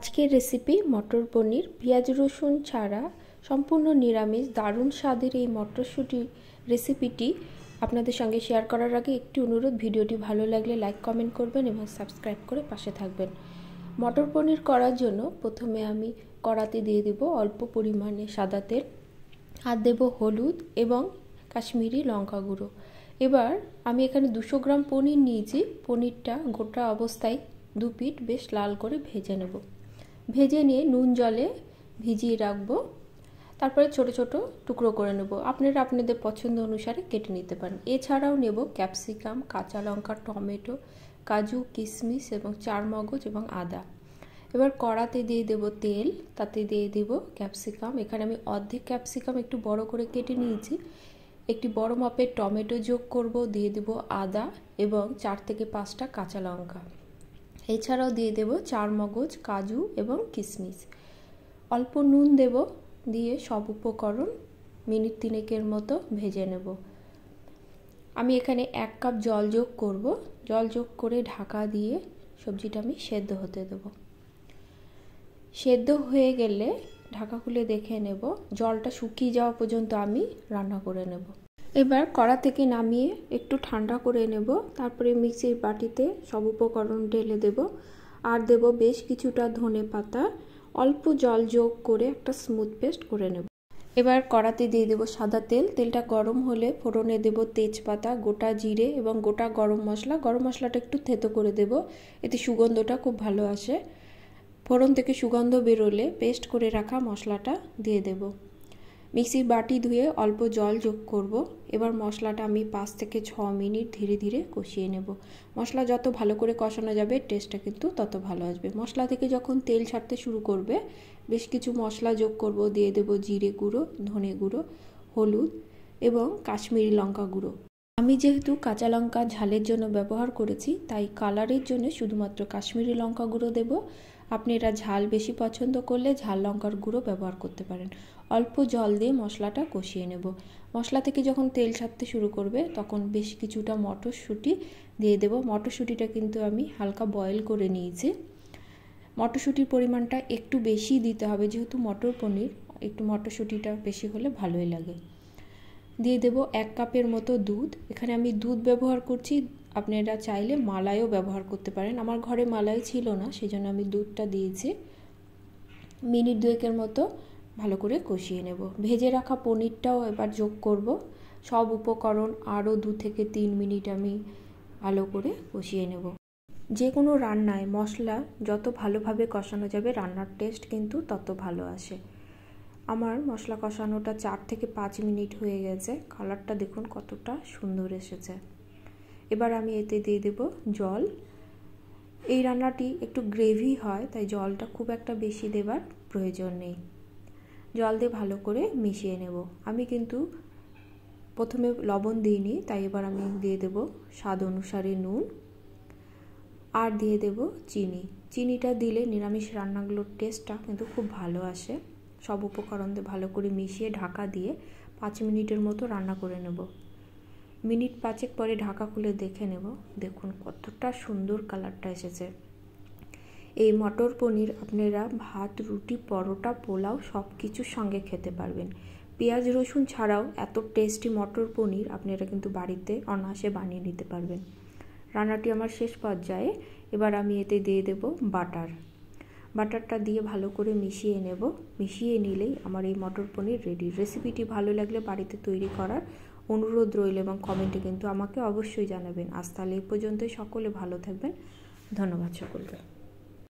আজকের রেসিপি মটর পনির পেঁয়াজ রসুন ছাড়া সম্পূর্ণ নিরামিষ দারুণ স্বাদের এই মটরশুঁটি রেসিপিটি আপনাদের সঙ্গে শেয়ার করার আগে একটি অনুরোধ, ভিডিওটি ভালো লাগলে লাইক কমেন্ট করবেন এবং সাবস্ক্রাইব করে পাশে থাকবেন। মটর পনির করার জন্য প্রথমে আমি কড়াতে দিয়ে দেব অল্প পরিমাণে সাদা তেল, আর দেব হলুদ এবং কাশ্মীরি লঙ্কা গুঁড়ো। এবার আমি এখানে 200 গ্রাম পনির নিয়েছি। পনিরটা গোটা অবস্থায় 2 পিঠ বেশ লাল করে ভেজে নেব। ভেজে নিয়ে নুন জলে ভিজিয়ে রাখবো। তারপরে ছোট ছোট টুকরো করে নেব। আপনারা আপনাদের পছন্দ অনুসারে কেটে নিতে পারেন। এছাড়াও নেব ক্যাপসিকাম, কাঁচা লঙ্কা, টমেটো, কাজু, কিশমিশ এবং চারমগজ এবং আদা। এবার কড়াতে দিয়ে দেব তেল, তাতে দিয়ে দেব ক্যাপসিকাম। এখানে আমি অর্ধেক ক্যাপসিকাম একটু বড় করে কেটে নিয়েছি। একটি বড় মাপের টমেটো যোগ করব, দিয়ে দেব আদা এবং 4 থেকে 5টা কাঁচা লঙ্কা। এছাড়াও দিয়ে দেব চারমগজ, কাজু এবং কিশমিশ। অল্প নুন দেব, দিয়ে সব উপকরণ মিনিট 3 মতো ভেজে নেব। আমি এখানে 1 কাপ জল যোগ করব। জল যোগ করে ঢাকা দিয়ে সবজিটা আমি সেদ্ধ হতে দেব। সেদ্ধ হয়ে গেলে ঢাকা খুলে দেখে নেব। জলটা শুকিয়ে যাওয়া পর্যন্ত আমি রান্না করে নেব। এবার কড়া থেকে নামিয়ে একটু ঠান্ডা করে নেব। তারপরে মিক্সির বাটিতে সব উপকরণ ঢেলে দেব, আর দেব বেশ কিছুটা ধনে পাতা। অল্প জল যোগ করে একটা স্মুথ পেস্ট করে নেব। এবার কড়াতে দিয়ে দেব সাদা তেল। তেলটা গরম হলে ফোড়নে দেব তেজপাতা, গোটা জিরে এবং গোটা গরম মশলা। গরম মশলাটা একটু থেতো করে দেব, এতে সুগন্ধটা খুব ভালো আসে। ফোড়ন থেকে সুগন্ধ বেরোলে পেস্ট করে রাখা মশলাটা দিয়ে দেব। মিক্সির বাটি ধুয়ে অল্প জল যোগ করব। এবার মশলাটা আমি 5 থেকে 6 মিনিট ধীরে ধীরে কষিয়ে নেব। মশলা যত ভালো করে কষানো যাবে টেস্টটা কিন্তু তত ভালো আসবে। মশলা থেকে যখন তেল ছাড়তে শুরু করবে বেশ কিছু মশলা যোগ করব। দিয়ে দেব জিরে গুঁড়ো, ধনে গুঁড়ো, হলুদ এবং কাশ্মীরি লঙ্কা গুঁড়ো। আমি যেহেতু কাঁচা লঙ্কা ঝালের জন্য ব্যবহার করেছি, তাই কালারের জন্য শুধুমাত্র কাশ্মীরি লঙ্কা গুঁড়ো দেব। আপনারা ঝাল বেশি পছন্দ করলে ঝাল লঙ্কার গুঁড়ো ব্যবহার করতে পারেন। অল্প জল দিয়ে মশলাটা কষিয়ে নেব। মশলা থেকে যখন তেল ছাড়তে শুরু করবে তখন বেশ কিছুটা মটরশুঁটি দিয়ে দেব। মটরশুঁটিটা কিন্তু আমি হালকা বয়েল করে নিয়েছি। মটরশুঁটির পরিমাণটা একটু বেশি দিতে হবে, যেহেতু মটর পনির একটু মটরশুঁটিটা বেশি হলে ভালোই লাগে। দিয়ে দেব 1 কাপের মতো দুধ। এখানে আমি দুধ ব্যবহার করছি, আপনারা চাইলে মালাইও ব্যবহার করতে পারেন। আমার ঘরে মালাই ছিল না, সেজন্য আমি দুধটা দিয়েছি। মিনিট 2 মতো ভালো করে কষিয়ে নেব। ভেজে রাখা পনিরটাও এবার যোগ করব। সব উপকরণ আরও 2 থেকে 3 মিনিট আমি ভালো করে কষিয়ে নেব। যে কোনো রান্নায় মশলা যত ভালোভাবে কষানো যাবে রান্নার টেস্ট কিন্তু তত ভালো আসে। আমার মশলা কষানোটা 4 থেকে 5 মিনিট হয়ে গেছে। কালারটা দেখুন কতটা সুন্দর এসেছে। এবার আমি এতে দিয়ে দেব জল। এই রান্নাটি একটু গ্রেভি হয়, তাই জলটা খুব একটা বেশি দেবার প্রয়োজন নেই। জল দিয়ে ভালো করে মিশিয়ে নেব। আমি কিন্তু প্রথমে লবণ দিইনি, তাই এবার আমি দিয়ে দেব স্বাদ অনুসারে নুন, আর দিয়ে দেব চিনি। চিনিটা দিলে নিরামিষ রান্নাগুলোর টেস্টটা কিন্তু খুব ভালো আসে। সব উপকরণ দিয়ে ভালো করে মিশিয়ে ঢাকা দিয়ে 5 মিনিটের মতো রান্না করে নেব। মিনিট 5 পরে ঢাকা খুলে দেখে নেব। দেখুন কতটা সুন্দর কালারটা এসেছে। এই মটর পনির আপনারা ভাত, রুটি, পরোটা, পোলাও সব কিছুর সঙ্গে খেতে পারবেন। পেঁয়াজ রসুন ছাড়াও এত টেস্টি মটর পনির আপনারা কিন্তু বাড়িতে অনায়াসে বানিয়ে নিতে পারবেন। রান্নাটি আমার শেষ পর্যায়ে। এবার আমি এতে দিয়ে দেব বাটার। বাটারটা দিয়ে ভালো করে মিশিয়ে নেব। মিশিয়ে নিলেই আমার এই মটর পনির রেডি। রেসিপিটি ভালো লাগলে বাড়িতে তৈরি করার অনুরোধ রইল এবং কমেন্টে কিন্তু আমাকে অবশ্যই জানাবেন। আজ তাহলে এই পর্যন্তই। সকলে ভালো থাকবেন। ধন্যবাদ সকলকে।